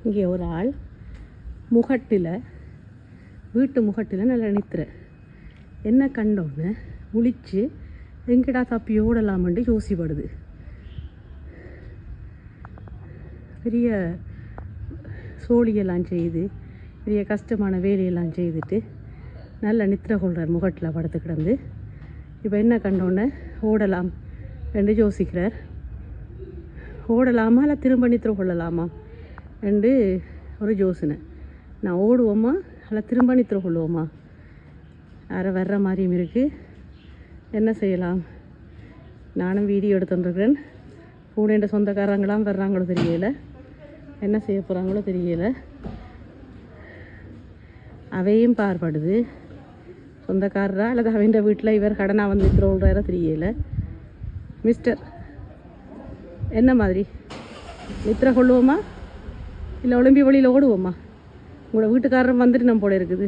இங்கே ஒரு ஆள் முகட்டில் வீட்டு முகட்டில் நல்லா நிற்கிற என்ன கண்டோன்னு முழிச்சு எங்கடா தப்பி ஓடலாமன்ட்டு யோசிப்படுது. பெரிய சோழியெல்லாம் செய்து பெரிய கஷ்டமான வேலையெல்லாம் செய்துட்டு நல்லா நித்திர கொள்கிறார் முகட்டில் படுத்து கிடந்து. இப்போ என்ன கண்டோன்னே ஓடலாம் என்று யோசிக்கிறார். ஓடலாமா இல்லை திரும்ப நித்திர கொள்ளலாமா என்று ஒரு யோசனை. நான் ஓடுவோமா இல்லை திரும்ப நித்திர கொள்ளுவோமா? யாரை வர்ற மாதிரியும் இருக்குது. என்ன செய்யலாம்? நானும் வீடியோ எடுத்துட்டுருக்கிறேன். பூனேண்ட சொந்தக்காரங்களாம் வர்றாங்களோ தெரியலை, என்ன செய்ய போகிறாங்களோ தெரியலை. அவையும் பார்ப்படுது சொந்தக்காரரா அல்லது அவன் வீட்டில் இவர் கடனாக வந்து நிற்கிறோன்றாரோ தெரியலை. மிஸ்டர், என்ன மாதிரி நித்திர கொள்ளுவோமா இல்லை ஒலிம்பி வழியில் ஓடுவோமா? உங்களோட வீட்டுக்காரர் வந்துட்டு நம்ம போல இருக்குது.